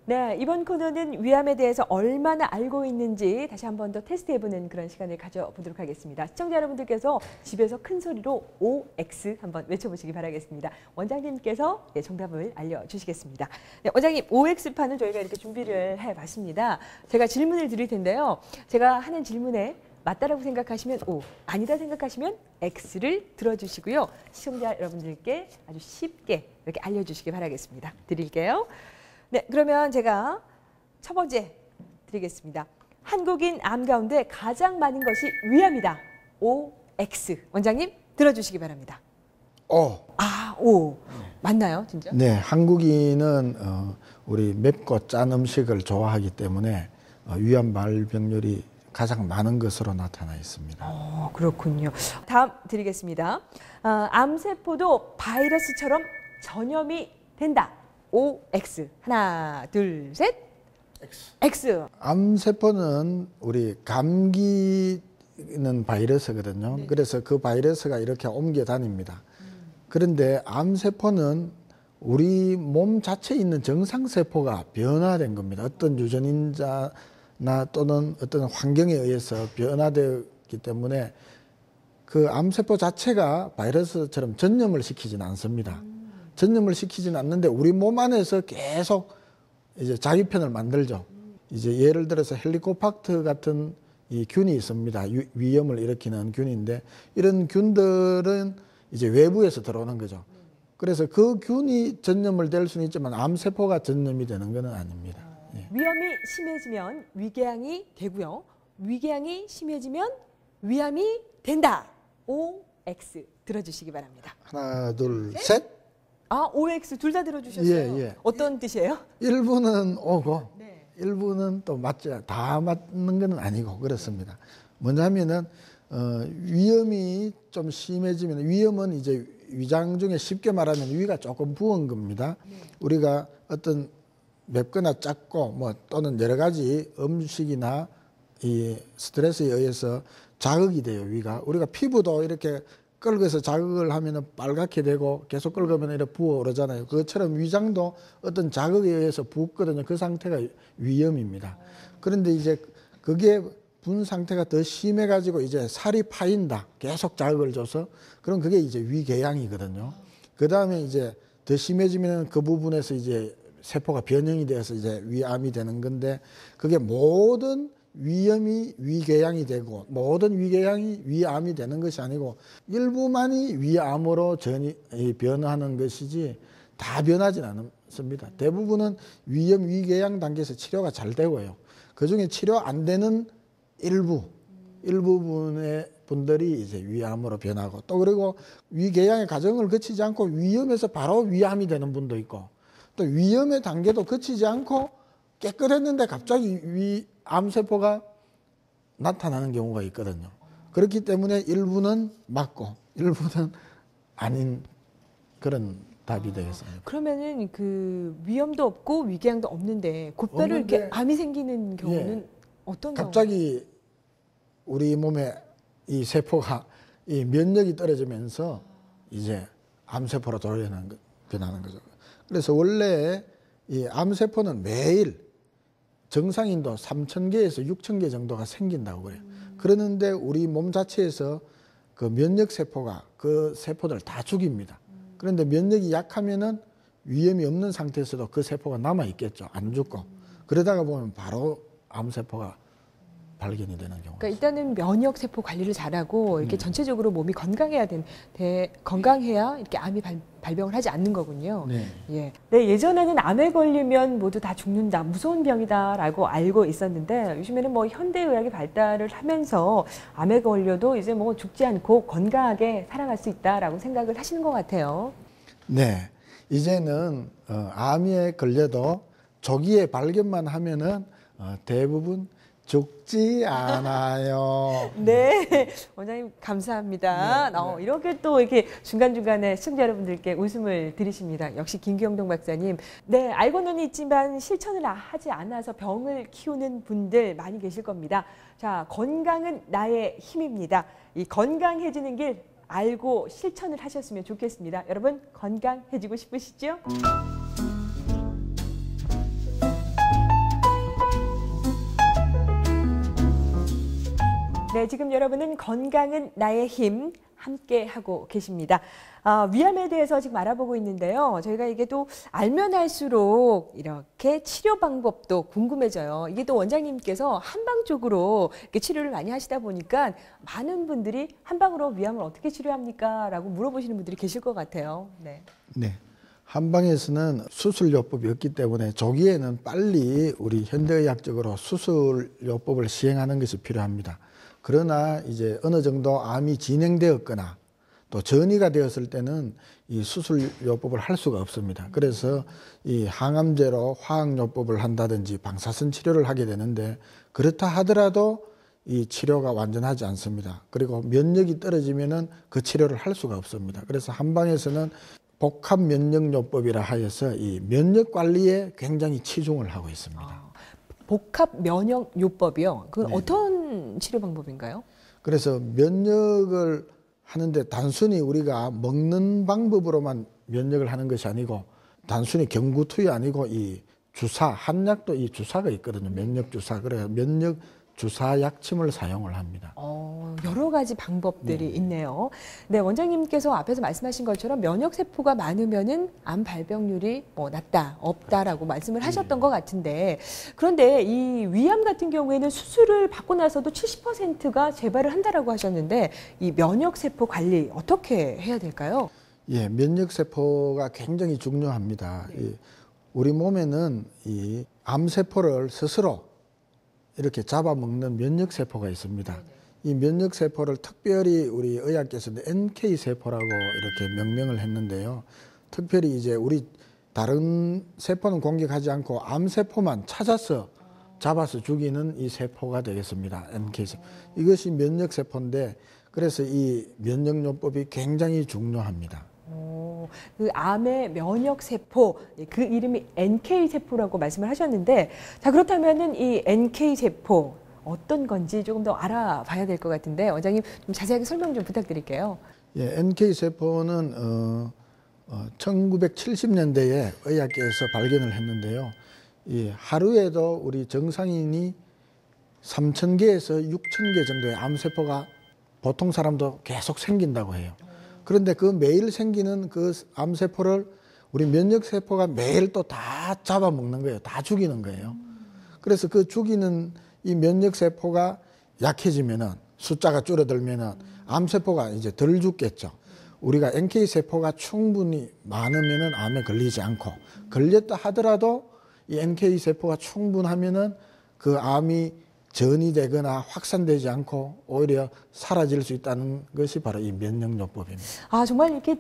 네, 이번 코너는 위암에 대해서 얼마나 알고 있는지 다시 한 번 더 테스트해보는 그런 시간을 가져보도록 하겠습니다. 시청자 여러분들께서 집에서 큰 소리로 OX 한번 외쳐보시기 바라겠습니다. 원장님께서 정답을 알려주시겠습니다. 네, 원장님, OX판을 저희가 이렇게 준비를 해봤습니다. 제가 질문을 드릴 텐데요. 제가 하는 질문에 맞다라고 생각하시면 O, 아니다 생각하시면 X를 들어주시고요. 시청자 여러분들께 아주 쉽게 이렇게 알려주시기 바라겠습니다. 드릴게요. 네, 그러면 제가 첫 번째 드리겠습니다. 한국인 암 가운데 가장 많은 것이 위암이다. OX. 원장님 들어주시기 바랍니다. O. 아, O. 맞나요, 진짜? 네, 한국인은 우리 맵고 짠 음식을 좋아하기 때문에 위암 발병률이 가장 많은 것으로 나타나 있습니다. 그렇군요. 다음 드리겠습니다. 암세포도 바이러스처럼 전염이 된다. OX. 하나, 둘, 셋. X. 암세포는 우리 감기는 바이러스거든요. 네. 그래서 그 바이러스가 이렇게 옮겨 다닙니다. 그런데 암세포는 우리 몸 자체에 있는 정상세포가 변화된 겁니다. 어떤 유전인자나 또는 어떤 환경에 의해서 변화되었기 때문에 그 암세포 자체가 바이러스처럼 전염을 시키지는 않습니다. 전염을 시키지는 않는데 우리 몸 안에서 계속 이제 자기편을 만들죠. 이제 예를 들어서 헬리코박터 같은 이 균이 있습니다. 위염을 일으키는 균인데 이런 균들은 이제 외부에서 들어오는 거죠. 그래서 그 균이 전염을 될 수는 있지만 암세포가 전염이 되는 건 아닙니다. 예. 위염이 심해지면 위궤양이 되고요. 위궤양이 심해지면 위암이 된다. OX 들어주시기 바랍니다. 하나, 둘, 셋. 아, OX 둘 다 들어주셨어요. 예, 예. 어떤 뜻이에요? 일부는 오고 네. 일부는 또 맞지 다 맞는 건 아니고 그렇습니다. 뭐냐면은 위염이 좀 심해지면 위염은 이제 위장 중에 쉽게 말하면 위가 조금 부은 겁니다. 네. 우리가 어떤 맵거나 짭고 뭐 또는 여러 가지 음식이나 이 스트레스에 의해서 자극이 돼요. 위가 우리가 피부도 이렇게 끓여서 자극을 하면 빨갛게 되고 계속 끓으면 이렇게 부어오르잖아요. 그것처럼 위장도 어떤 자극에 의해서 붓거든요. 그 상태가 위염입니다. 그런데 이제 그게 분 상태가 더 심해가지고 이제 살이 파인다. 계속 자극을 줘서 그럼 그게 이제 위궤양이거든요. 그 다음에 이제 더 심해지면 그 부분에서 이제 세포가 변형이 되어서 이제 위암이 되는 건데 그게 모든 위염이 위궤양이 되고 모든 위궤양이 위암이 되는 것이 아니고 일부만이 위암으로 변화하는 것이지 다 변하지는 않습니다. 대부분은 위염 위궤양 단계에서 치료가 잘 되고요. 그중에 치료 안 되는 일부분의 분들이 이제 위암으로 변하고 또 그리고 위궤양의 과정을 거치지 않고 위염에서 바로 위암이 되는 분도 있고 또 위염의 단계도 거치지 않고 깨끗했는데 갑자기 암세포가 나타나는 경우가 있거든요. 그렇기 때문에 일부는 맞고 일부는 아닌 그런 답이 되겠습니다. 그러면은 그 위염도 없고 위궤양도 없는데 곧바로 이렇게 암이 생기는 경우는 예, 어떤 경우? 갑자기 우리 몸에 이 세포가 이 면역이 떨어지면서 이제 암세포로 변하는 거죠. 그래서 원래 이 암세포는 매일 정상인도 3,000개에서 6,000개 정도가 생긴다고 그래요. 그러는데 우리 몸 자체에서 그 면역세포가 그 세포들을 다 죽입니다. 그런데 면역이 약하면은 위험이 없는 상태에서도 그 세포가 남아있겠죠. 안 죽고. 그러다가 보면 바로 암세포가 발견이 되는 경우가 그러니까 일단은 면역 세포 관리를 잘하고 이렇게 전체적으로 몸이 건강해야 건강해야 이렇게 암이 발병을 하지 않는 거군요. 네. 예. 네, 예전에는 암에 걸리면 모두 다 죽는다, 무서운 병이다라고 알고 있었는데 요즘에는 뭐 현대의학이 발달을 하면서 암에 걸려도 이제 뭐 죽지 않고 건강하게 살아갈 수 있다라고 생각을 하시는 것 같아요. 네. 이제는 암에 걸려도 조기에 발견만 하면은 대부분 죽지 않아요. 네, 원장님 감사합니다. 이렇게 또 이렇게 중간중간에 시청자 여러분들께 웃음을 드리십니다. 역시 김경동 박사님. 네, 알고는 있지만 실천을 하지 않아서 병을 키우는 분들 많이 계실 겁니다. 자, 건강은 나의 힘입니다. 이 건강해지는 길 알고 실천을 하셨으면 좋겠습니다. 여러분 건강해지고 싶으시죠? 네, 지금 여러분은 건강은 나의 힘 함께 하고 계십니다. 위암에 대해서 지금 알아보고 있는데요. 저희가 이게 또 알면 할수록 이렇게 치료 방법도 궁금해져요. 이게 또 원장님께서 한방 쪽으로 이렇게 치료를 많이 하시다 보니까 많은 분들이 한방으로 위암을 어떻게 치료합니까? 라고 물어보시는 분들이 계실 것 같아요. 네. 네. 한방에서는 수술요법이 없기 때문에 조기에는 빨리 우리 현대의학적으로 수술요법을 시행하는 것이 필요합니다. 그러나 이제 어느 정도 암이 진행되었거나 또 전이가 되었을 때는 이 수술요법을 할 수가 없습니다. 그래서 이 항암제로 화학요법을 한다든지 방사선 치료를 하게 되는데, 그렇다 하더라도 이 치료가 완전하지 않습니다. 그리고 면역이 떨어지면은 그 치료를 할 수가 없습니다. 그래서 한방에서는 복합 면역요법이라 하여서 이 면역 관리에 굉장히 치중을 하고 있습니다. 복합 면역요법이요. 그건 네. 어떤 치료 방법인가요? 그래서 면역을 하는데 단순히 우리가 먹는 방법으로만 면역을 하는 것이 아니고, 단순히 경구투이 아니고 이 주사, 한약도 이 주사가 있거든요. 면역 주사. 그래서 면역 주사 약침을 사용을 합니다. 여러 가지 방법들이 있네요. 네, 원장님께서 앞에서 말씀하신 것처럼 면역 세포가 많으면은 암 발병률이 낮다, 없다라고 말씀을 하셨던 것 같은데, 그런데 이 위암 같은 경우에는 수술을 받고 나서도 70%가 재발을 한다라고 하셨는데, 이 면역 세포 관리 어떻게 해야 될까요? 예, 면역 세포가 굉장히 중요합니다. 우리 몸에는 이 암 세포를 스스로 이렇게 잡아먹는 면역세포가 있습니다. 이 면역세포를 특별히 우리 의학계에서는 NK세포라고 이렇게 명명을 했는데요. 특별히 이제 우리 다른 세포는 공격하지 않고 암세포만 찾아서 잡아서 죽이는 이 세포가 되겠습니다. NK세포. 이것이 면역세포인데, 그래서 이 면역요법이 굉장히 중요합니다. 그 암의 면역세포, 그 이름이 NK세포라고 말씀을 하셨는데, 자, 그렇다면은 이 NK세포 어떤 건지 조금 더 알아봐야 될 것 같은데, 원장님 좀 자세하게 설명 좀 부탁드릴게요. 예, NK세포는 1970년대에 의학계에서 발견을 했는데요. 이 하루에도 우리 정상인이 3,000개에서 6,000개 정도의 암세포가 보통 사람도 계속 생긴다고 해요. 그런데 그 매일 생기는 그 암세포를 우리 면역세포가 매일 또 다 잡아먹는 거예요. 다 죽이는 거예요. 그래서 그 죽이는 이 면역세포가 약해지면은, 숫자가 줄어들면은 암세포가 이제 덜 죽겠죠. 우리가 NK세포가 충분히 많으면은 암에 걸리지 않고, 걸렸다 하더라도 이 NK세포가 충분하면은 그 암이 전이 되거나 확산되지 않고 오히려 사라질 수 있다는 것이 바로 이 면역요법입니다. 정말 이렇게